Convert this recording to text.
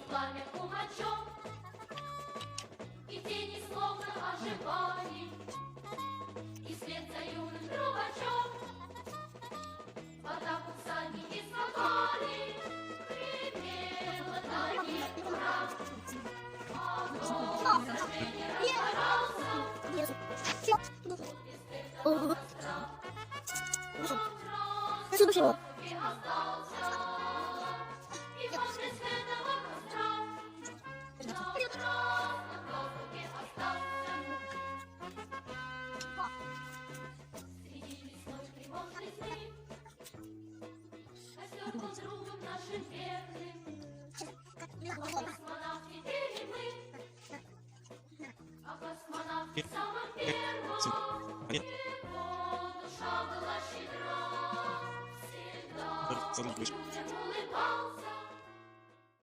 Пламя кумачом, и тени словно оживали, и след за юным трубачом в атаку всадники скакали. Гремело дальнее ура, огонь сражения разгорался, без этого костра, и остался, и отблеск этого костра на красном воздухе остался. Среди лесной тревожной тьмы костер был другом нашим верным. Космонавты теперь мы, а космонавт в самом первом. Его душа была щедра всегда.